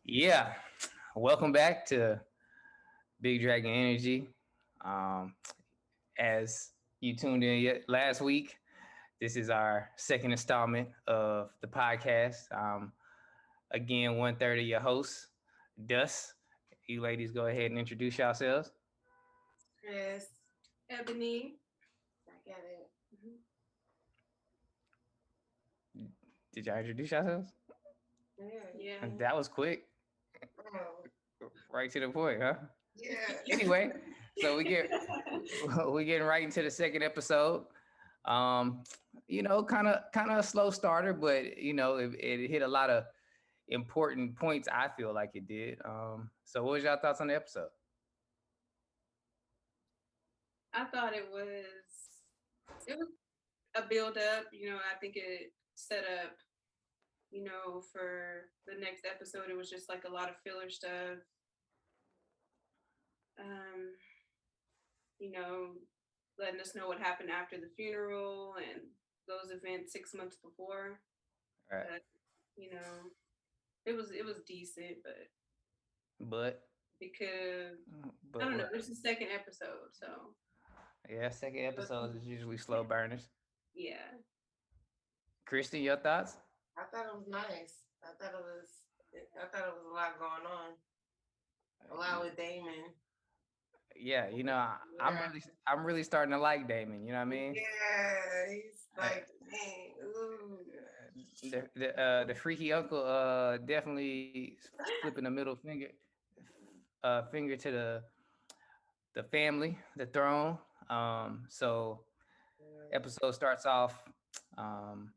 Yeah, welcome back to Big Dragon Energy. Um, as you tuned in last week, this is our second installment of the podcast. Again, 1/3 of your hosts, Dus. You ladies go ahead and introduce yourselves. Chris, Ebony. I get it. Did y'all introduce yourselves? Yeah. That was quick, Oh, right to the point, huh? yeah. Anyway, so we getting right into the second episode. Um, kind of a slow starter, but it hit a lot of important points. I feel like it did. So what was y'all thoughts on the episode? I thought it was a build up, I think it set up, for the next episode. It was just like a lot of filler stuff. Um, you know, letting us know what happened after the funeral and those events 6 months before. All right, But, it was decent, but but because I but don't know, what? this is the second episode, so Yeah, second episodes is usually slow burners. yeah. Christy, your thoughts? I thought it was nice. I thought it was a lot going on. A lot with Daemon. Yeah, Yeah. I'm really starting to like Damon. You know what I mean? Yeah, he's Uh, like, dang, ooh. the freaky uncle definitely flipping the middle finger to the family, the throne. So Yeah. episode starts off um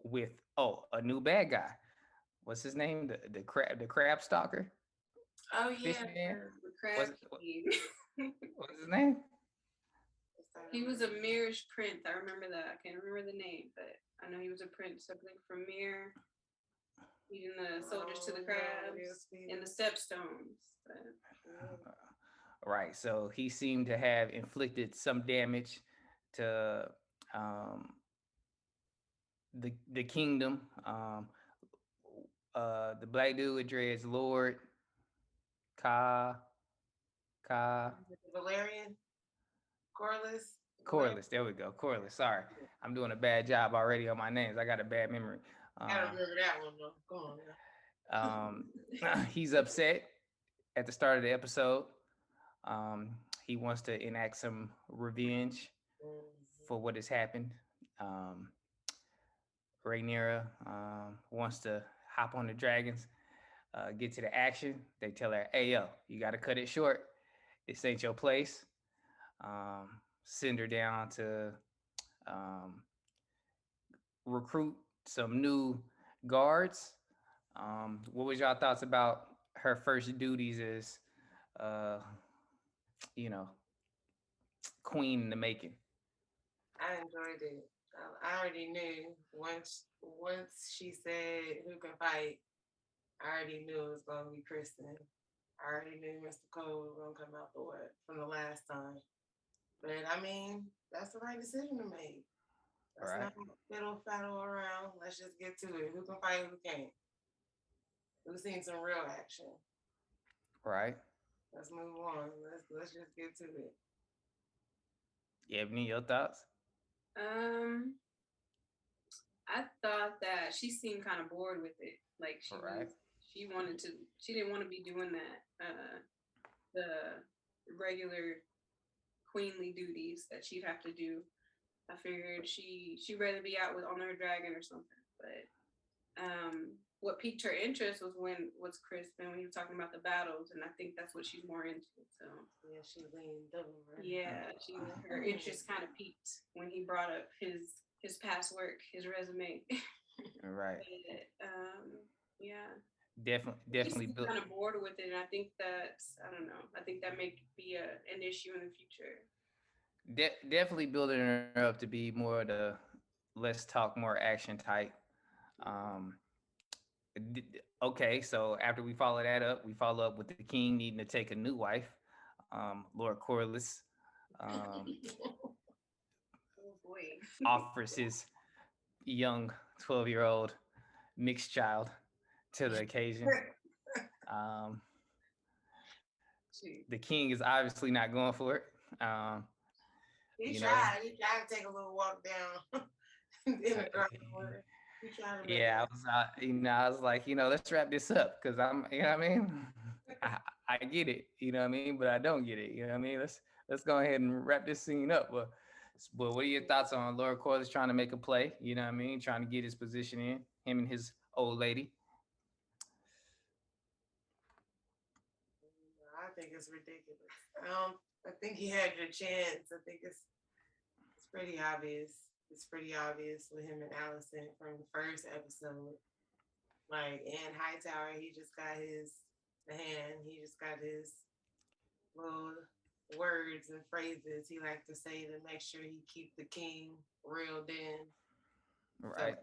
with a new bad guy. What's his name? The crab stalker, Oh fish yeah. man. The What's Crab King. what's his name? He was a Mirror's prince. I remember that. I can't remember the name, but I know he was a prince. Something from Mirror, eating the soldiers to the crabs and the stepstones. But Right. So he seemed to have inflicted some damage to um, the kingdom. The black dude with dreads, Lord Ka Ka Valerian, Corliss, Valerian. Corliss. There we go. Corliss. Sorry, I'm doing a bad job already on my names. I got a bad memory. Gotta Um, remember that one though. Come on um, he's upset at the start of the episode. Um, he wants to enact some revenge now. for what has happened. Um, Rhaenyra wants to hop on the dragons, get to the action. They tell her, "Hey, yo, you got to cut it short. This ain't your place." Send her down to um, recruit some new guards. What was y'all thoughts about her first duties as, uh, you know, queen in the making? I enjoyed it. I already knew once she said who can fight, I already knew it was gonna be Kristen. I already knew Mr. Cole was gonna come out the what from the last time. But I mean, that's the right decision to make. All Let's right, not fiddle faddle around. Let's just get to it. Who can fight? Who can't? We've seen some real action. right. Let's move on. Let's just get to it. Ebony, your thoughts? um, I thought that she seemed kind of bored with it. Like All right. she wanted to. She didn't want to be doing that. The regular queenly duties that she'd have to do. I figured she'd rather be out with on her dragon or something. But what piqued her interest was Crispin when he was talking about the battles, and I think that's what she's more into. So Yeah, she leaned over. yeah, her interest kind of peaked when he brought up his past work, his resume. All right. But, yeah, she Definitely seemed built. kind of bored with it, and I think that's I don't know. I think that may be an issue in the future. Definitely building her up to be more of the let's talk more action type. Um, okay, so after we follow that up, we follow up with the king needing to take a new wife, Lord Corliss. um, Oh boy. offers his young 12-year-old mixed child to the occasion. Um, Shoot. the king is obviously not going for it. He You know, tried. He tried to take a little walk down in the garden. He tried to make yeah, I was, I was like, let's wrap this up because what I mean, I, I get it, what I mean, but I don't get it, what I mean. Let's go ahead and wrap this scene up. But what are your thoughts on Lord Corlys trying to make a play? You know what I mean, trying to get his position in, him and his old lady. I think it's ridiculous. I think he had your chance. I think it's pretty obvious. It's pretty obvious with him and Allison from the first episode. Like Anne Hightower, he just got his hand. He just got his little words and phrases he liked to say to make sure he keep the king reeled in. So Right.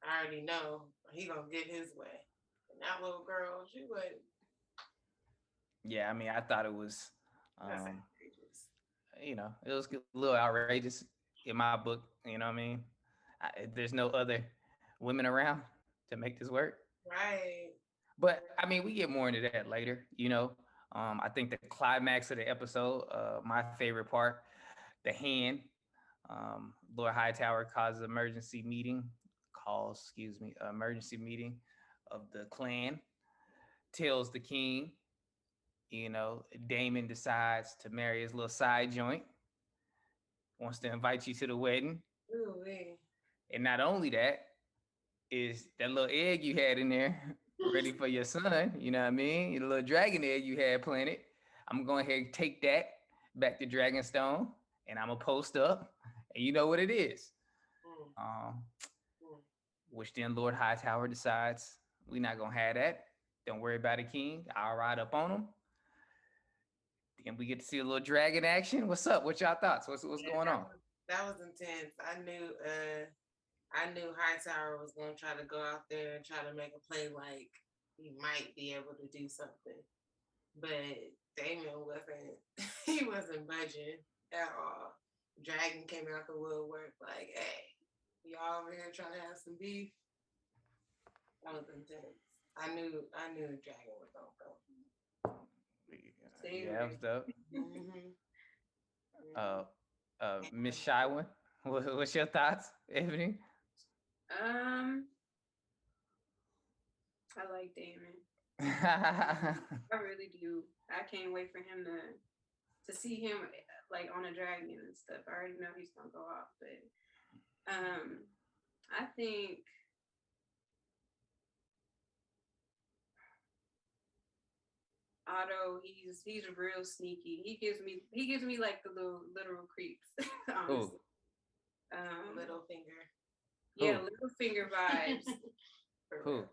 I already know he gonna get his way. And that little girl, she would. Yeah, I mean, I thought it was, That's um, outrageous. it was a little outrageous in my book. You know what I mean? There's no other women around to make this work. Right. But I mean, we get more into that later. I think the climax of the episode, my favorite part, the hand. Lord Hightower calls an emergency meeting, emergency meeting of the clan. Tells the king, Daemon decides to marry his little side joint. Wants to invite you to the wedding, Ooh-wee. and not only that, is that little egg you had in there ready for your son. You know what I mean? Your little dragon egg you had planted. I'm going ahead and take that back to Dragonstone, and I'm gonna post up, and you know what it is. Mm, Um, mm. which then Lord Hightower decides we're not gonna have that. Don't worry about it, King. I'll ride up on him. And we get to see a little dragon action. What's up? What's y'all thoughts? What's Yeah, going on? that was intense. I knew Hightower was gonna try to go out there and try to make a play like he might be able to do something. But Damon wasn't he wasn't budging at all. Dragon came out the woodwork like, hey, y'all over here trying to have some beef. That was intense. I knew the dragon was gonna go. Same Yeah, that was here. dope. Mm-hmm. Uh, Miss Shywin, what's your thoughts, Ebony? Um, I like Damon. I really do. I can't wait for him to see him like on a dragon and stuff. I already know he's gonna go off, but I think Otto, he's real sneaky. He gives me like the little literal creeps, Who? honestly. Little finger. Yeah, Who? little finger vibes. Who?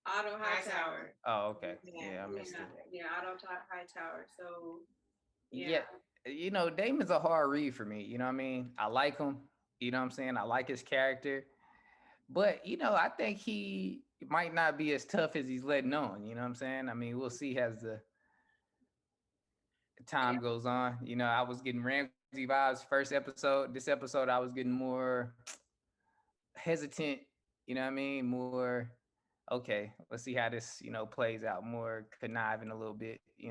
Otto Hightower. Oh, okay. Yeah, Yeah, I missed Yeah, it. yeah, Hightower. So Yeah, yeah, Damon's a hard read for me. You know what I mean? I like him. You know what I'm saying? I like his character. But, I think he might not be as tough as he's letting on. You know what I'm saying? I mean, we'll see as the yeah. time goes on. I was getting Ramsey vibes first episode. This episode, I was getting more hesitant. You know what I mean? More, okay, let's see how this, plays out. More conniving a little bit, I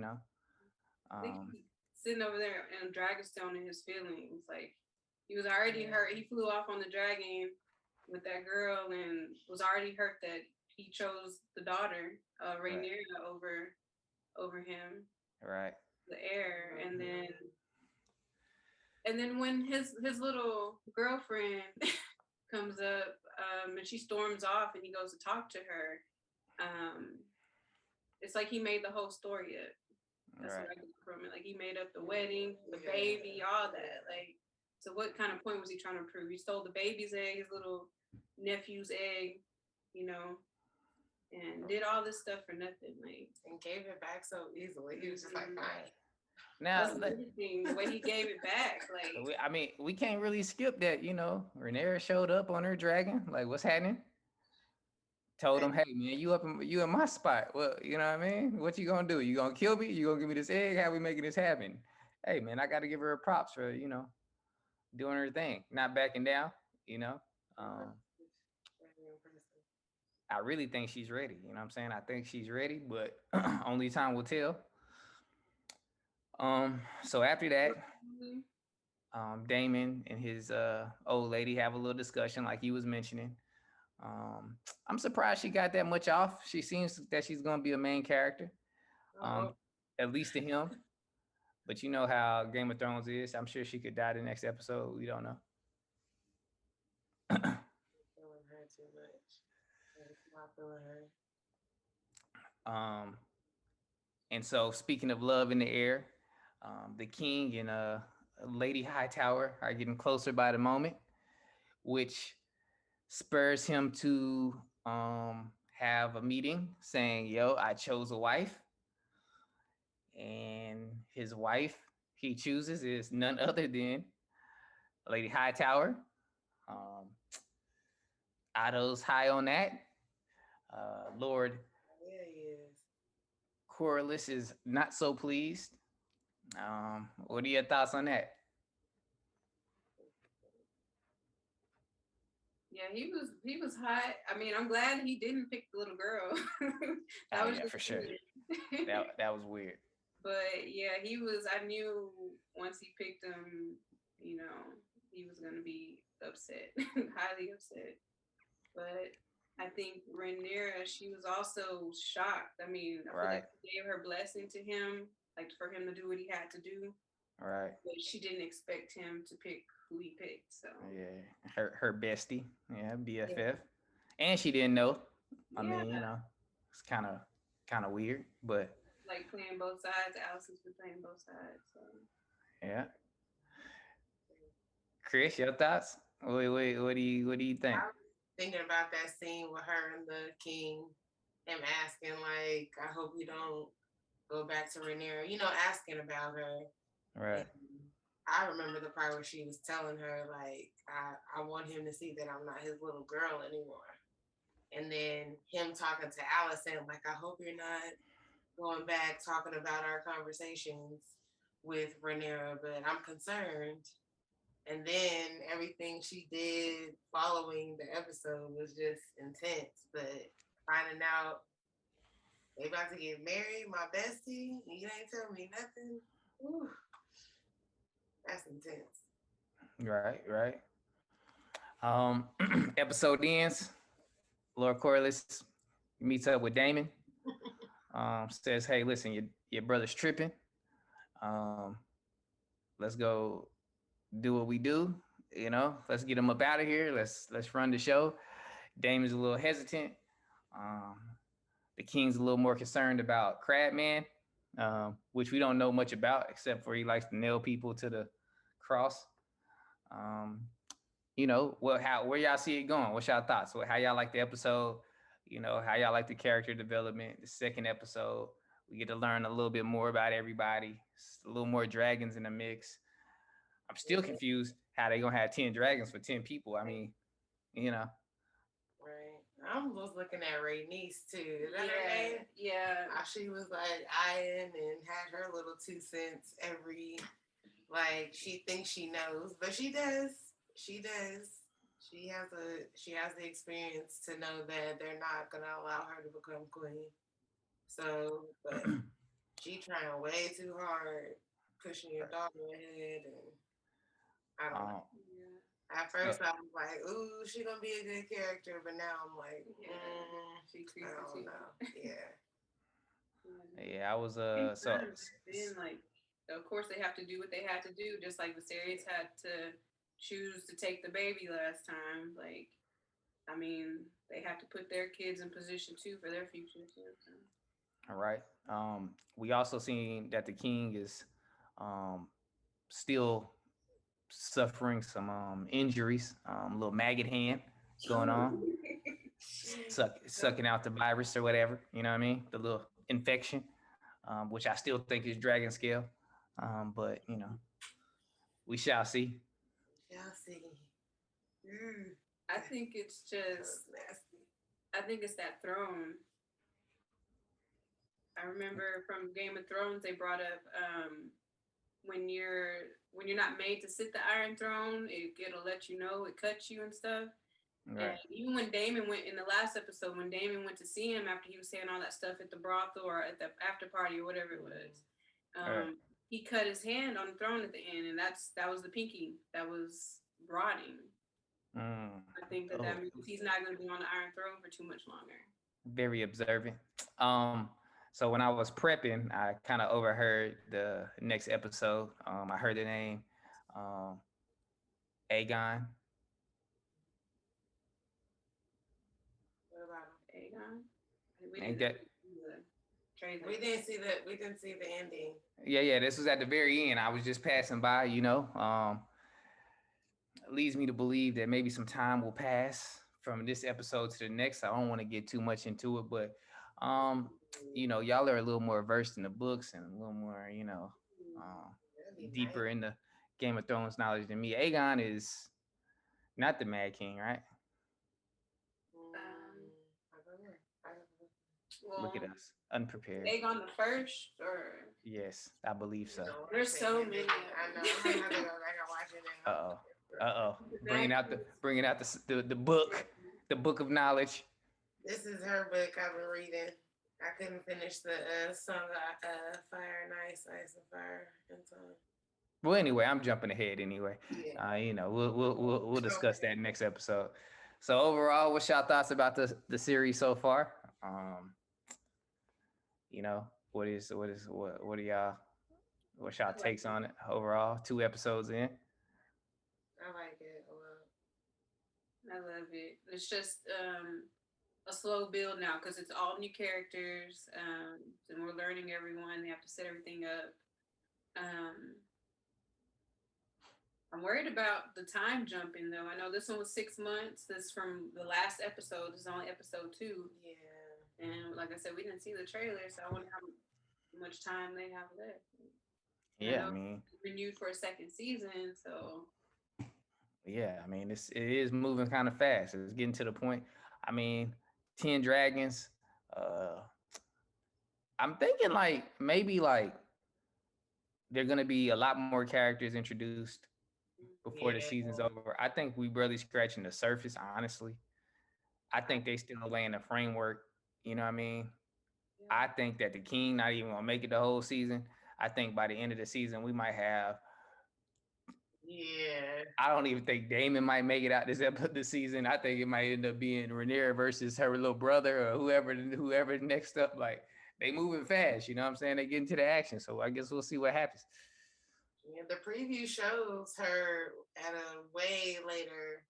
think Um, he's sitting over there in Dragonstone in his feelings. Like he was already hurt. He flew off on the dragon with that girl and was already hurt that he chose the daughter, right, Rhaenyra, over him, right. the heir. And then when his little girlfriend comes up, and she storms off and he goes to talk to her, um, it's like he made the whole story up. That's Right. what I get from it. Like he made up the wedding, the baby, all that. Like, so what kind of point was he trying to prove? He stole the baby's egg, his little nephew's egg, you know, and did all this stuff for nothing. Like, and gave it back so easily. He was just like, fine. Now, that's everything. The way he gave it back, like, I mean, we can't really skip that. Rhaenyra showed up on her dragon. Like, what's happening? Told him, hey man, you in my spot. Well, you know what I mean? What you gonna do? You gonna kill me? You gonna give me this egg? How we making this happen? hey man, I got to give her props for doing her thing, not backing down. You know, um, Very impressive. I really think she's ready. You know what I'm saying? I think she's ready, but only time will tell. So after that, Damon and his old lady have a little discussion, like he was mentioning. Um, I'm surprised she got that much off. She seems that she's gonna be a main character, um, Oh, at least to him. But you know how Game of Thrones is. I'm sure she could die the next episode. We don't know. feeling her too much. It's not feeling her. um, and so, speaking of love in the air, the king and Lady Hightower are getting closer by the moment, which spurs him to have a meeting saying, "Yo, I chose a wife," and his wife he chooses is none other than Lady Hightower. Um, Otto's high on that. Lord Yeah, he is. Corlys is not so pleased. What are your thoughts on that? Yeah, he was hot. I mean, I'm glad he didn't pick the little girl. Oh That was yeah, just for sure. weird. That was weird. But yeah, he was. I knew once he picked him, you know, he was gonna be upset, highly upset. But I think Rhaenyra, she was also shocked. I mean, I feel Right, like she gave her blessing to him, like for him to do what he had to do. right. But she didn't expect him to pick who he picked. So Yeah, her bestie, yeah, yeah, BFF, and she didn't know. I yeah, mean, it's kind of weird, but like playing both sides. Allison's been playing both sides. So yeah. Chris, your thoughts? Wait, what do you think? I was thinking about that scene with her and the king, him asking, like, I hope you don't go back to Rhaenyra, asking about her. Right, And I remember the part where she was telling her, like, I want him to see that I'm not his little girl anymore. And then him talking to Allison, like, I hope you're not going back talking about our conversations with Rhaenyra, but I'm concerned. And then everything she did following the episode was just intense. But finding out they about to get married, my bestie, and you ain't tell me nothing. Whew, that's intense. right. Episode ends. Lord Corliss meets up with Damon. Says, "Hey, listen, your brother's tripping. Um, let's go do what we do. Let's get him up out of here. Let's run the show." Damon's a little hesitant. Um, the King's a little more concerned about Crabman, which we don't know much about except for he likes to nail people to the cross. Um, where y'all see it going? What's y'all thoughts? How y'all like the episode? How y'all like the character development? The second episode, we get to learn a little bit more about everybody. A little more dragons in the mix. I'm still Yeah, confused how they gonna have 10 dragons for 10 people. I mean, you know, right. I was looking at Ray Niece too. Is that her yeah, name? yeah, How she was like eyeing and had her little 2 cents every, like, she thinks she knows, but she does. She does. She has the experience to know that they're not gonna allow her to become queen. So, but she trying way too hard, pushing your daughter ahead, and I don't know. um, yeah, At uh, first, I was like, "Ooh, she gonna be a good character," but now I'm like, yeah. She I creepy don't too. know. Yeah, Yeah. yeah, I was Same so time, then like, of course they have to do what they had to do, just like Viserys had to choose to take the baby last time. Like, I mean, they have to put their kids in position too for their future too. So. all right. We also seen that the king is um still suffering some injuries, little maggot hand going on, sucking out the virus or whatever. You know what I mean? The little infection, which I still think is dragon scale. But we shall see. shall see. Ooh, I think it's that just, was nasty. I think it's that throne. I remember from Game of Thrones they brought up when you're not made to sit the Iron Throne, it'll let you know, it cuts you and stuff. And Right. even when Damon went in the last episode, when Damon went to see him after he was saying all that stuff at the brothel or at the after party or whatever it was, Right. he cut his hand on the throne at the end, and that was the pinky that was rotting. Mm. I think that Oh, that means he's not going to be on the Iron Throne for too much longer. very observant. Um, so when I was prepping, I kind of overheard the next episode. I heard the name, um, Aegon. What about him? Aegon, we Ain't didn't that? see the trailer. We didn't see the ending. Yeah, yeah. This was at the very end. I was just passing by. Leads me to believe that maybe some time will pass from this episode to the next. I don't want to get too much into it, but um, y'all are a little more versed in the books and a little more, um, That'd be deeper nice. in the Game of Thrones knowledge than me. Aegon is not the Mad King, right? Um, I don't know. I don't know. Look at well, us, unprepared. Aegon the first, or Yes, I believe You so. know, there's so many. I know. I'm gonna have to go back and watch it Uh now. oh, uh oh, That bringing out the book of knowledge. This is her book I've been reading. I couldn't finish the Song of Fire and Ice, Ice and Fire, and so Well, anyway, I'm jumping ahead anyway. yeah. We'll discuss that next episode. So overall, what's y'all thoughts about the series so far? Um, what are y'all what's y'all takes on it overall? 2 episodes in. I like it a lot. I love it. It's just a slow build now because it's all new characters, and we're learning everyone. They have to set everything up. Um, I'm worried about the time jumping though. I know this one was 6 months. This from the last episode. This is only episode 2, Yeah. and like I said, we didn't see the trailer, so I wonder how much time they have left. And I Yeah, I know mean, it's renewed for a second season, so yeah, I mean, it is moving kind of fast. It's getting to the point. I mean, 10 Dragons. Uh, I'm thinking like maybe like they're gonna be a lot more characters introduced before the Yeah. season's over. I think we barely scratching the surface, honestly. I think they still laying the framework. You know what I mean? I yeah. think that the King not even gonna make it the whole season. I think by the end of the season we might have. Yeah. I don't even think Daemon might make it out this season. I think it might end up being Rhaenyra versus her little brother or whoever next up. Like they moving fast. You know what I'm saying? They get into the action. So I guess we'll see what happens. Yeah, the preview shows her at a way later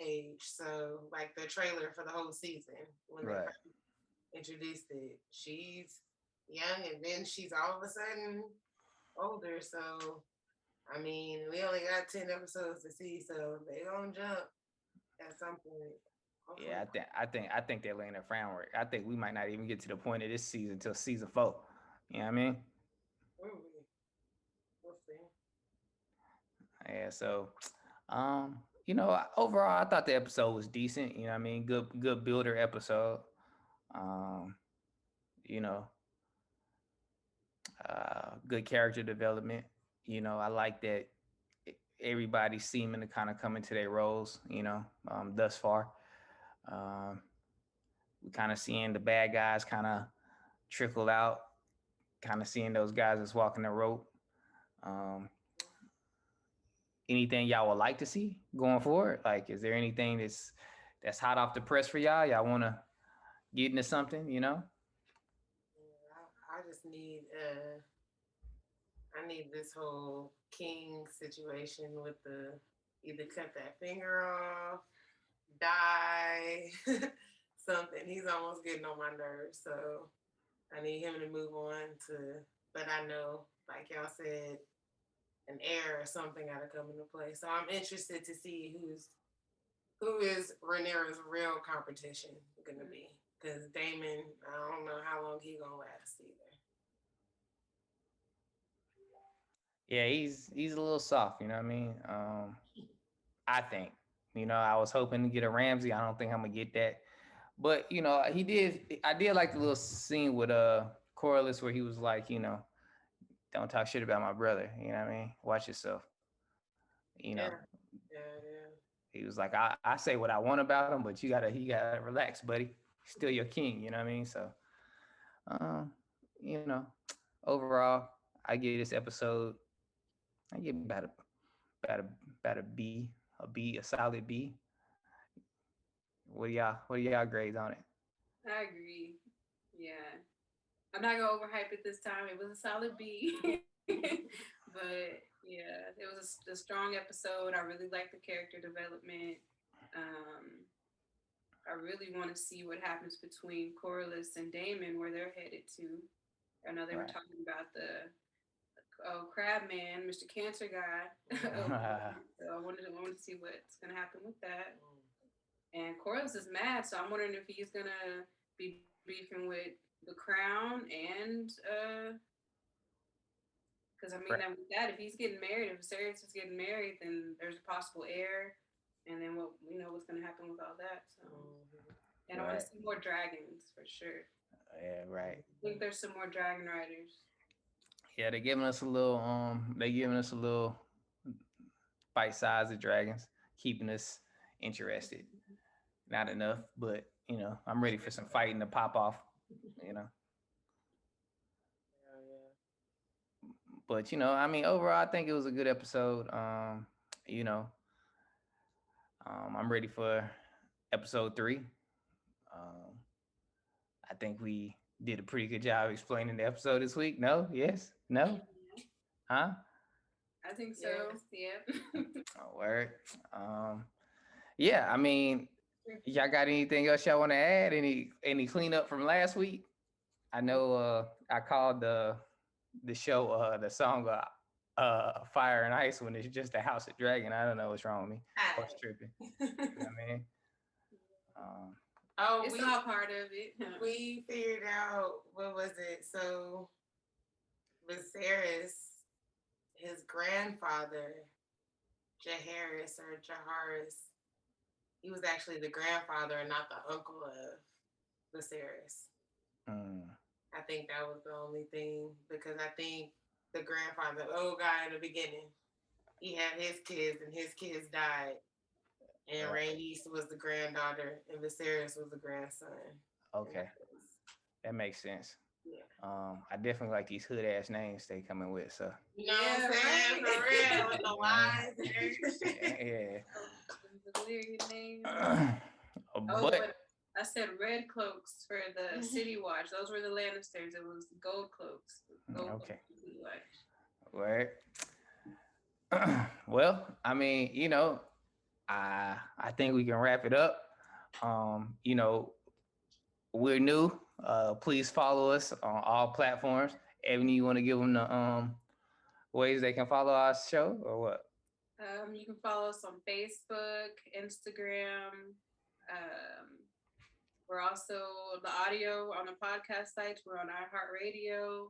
age. So, like the trailer for the whole season when they Right. first introduced it, she's young, and then she's all of a sudden older. So, I mean, we only got 10 episodes to see, so they gonna jump at some point. Hopefully, Yeah, I think they're laying the framework. I think we might not even get to the point of this season until season 4. You know what I mean? Ooh, we'll see. Yeah. So, overall, I thought the episode was decent. You know what I mean? Good builder episode. Um, you know, good character development. I like that everybody's seeming to kind of come into their roles. Thus far, um, we kind of seeing the bad guys kind of trickle out. Kind of seeing those guys that's walking the rope. Um, Anything y'all would like to see going forward? Like, is there anything that's hot off the press for y'all? Y'all want to get into something? Yeah, I just need I need this whole king situation with the either cut that finger off, die, something. He's almost getting on my nerves, so I need him to move on to. But I know, like y'all said, an heir or something got to come into play. So I'm interested to see who is Rhaenyra's real competition gonna be. Because Daemon, I don't know how long he gonna last either. Yeah, he's a little soft. You know what I mean? I think. I was hoping to get a Ramsey. I don't think I'm gonna get that. But he did. I did like the little scene with Corliss where he was like, don't talk shit about my brother. You know what I mean? Watch yourself. You know, Yeah. Yeah. he was like, I say what I want about him, but you gotta relax, buddy. He's still your king. You know what I mean? So, um, you know, overall, I give this episode, I give about a about a solid B. What are y'all grades on it? I agree. Yeah. I'm not gonna overhype it this time. It was a solid B. But yeah, it was a strong episode. I really like the character development. Um, I really want to see what happens between Corliss and Daemon, where they're headed to. I know they were Right. talking about the Crab Man, Mr. Cancer guy. So I wanted to see what's gonna happen with that. And Corliss is mad, so I'm wondering if he's gonna be beefing with the Crown and because I mean Right. that with that, if he's getting married, if Viserys is getting married, then there's a possible heir, and then what we know what's gonna happen with all that. So, and I want to Right. see more dragons for sure. Yeah. Right. I think there's some more dragon riders. Yeah. They're giving us a little. They giving us a little bite size of dragons, keeping us interested. Not enough, but I'm ready for some fighting to pop off. You know. But I mean, overall, I think it was a good episode. You know, I'm ready for episode 3. Um, I think we did a pretty good job explaining the episode this week. No, yes, no, huh? I think so. Yeah. Oh, word. Um, yeah, I mean, y'all got anything else y'all want to add? Any cleanup from last week? I know I called the show the song Fire and Ice when it's just a House of Dragon. I don't know what's wrong with me. I was tripping. You know what I mean? Um, Oh, It's all part of it. we figured out what was it? So Viserys, his grandfather, Jaharis, he was actually the grandfather and not the uncle of Viserys. mm, I think that was the only thing because I think the grandfather, the old guy in the beginning, he had his kids and his kids died. And Right. Rhaenys was the granddaughter and Viserys was the grandson. Okay, that makes sense. Yeah. I definitely like these hood ass names they coming with. So You know what I'm saying? Right. For real, with the lines and everything. yeah. Valyrian name. But I said red cloaks for the City Watch. Those were the Lannisters. It was gold cloaks. Okay. City Watch. Right. Well, I mean, I think we can wrap it up. You know, we're new. Please follow us on all platforms. Ebony, you want to give them the ways they can follow our show or what? You can follow us on Facebook, Instagram. Um, we're also the audio on the podcast sites. We're on iHeartRadio,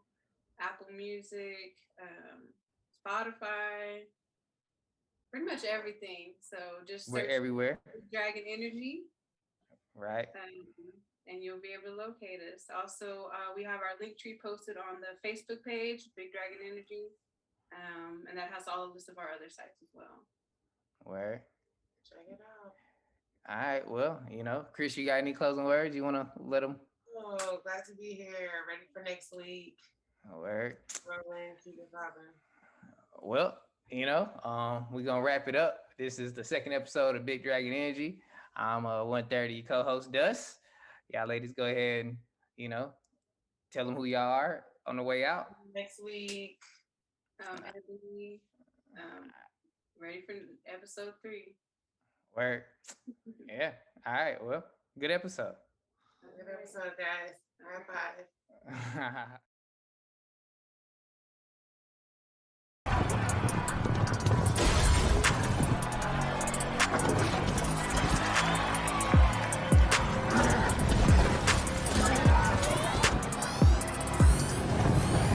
Apple Music, Spotify, pretty much everything. So just We're search everywhere. Dragon Energy, Right. and you'll be able to locate us. Also, we have our link tree posted on the Facebook page, Big Dragon Energy, and that has all a list of our other sites as well. Where? Check it out. All right. Well, Chris, you got any closing words? You want to let them? Oh, glad to be here. Ready for next week. Word. Rolling, keep it popping. Well, we're gonna wrap it up. This is the second episode of Big Dragon Energy. I'm 130 co-host Dust. Y'all ladies go ahead and, tell them who y'all are on the way out. Next week. Ebony, ready for episode 3. Word. Yeah. All right. Well, good episode. Good episode, guys. High five.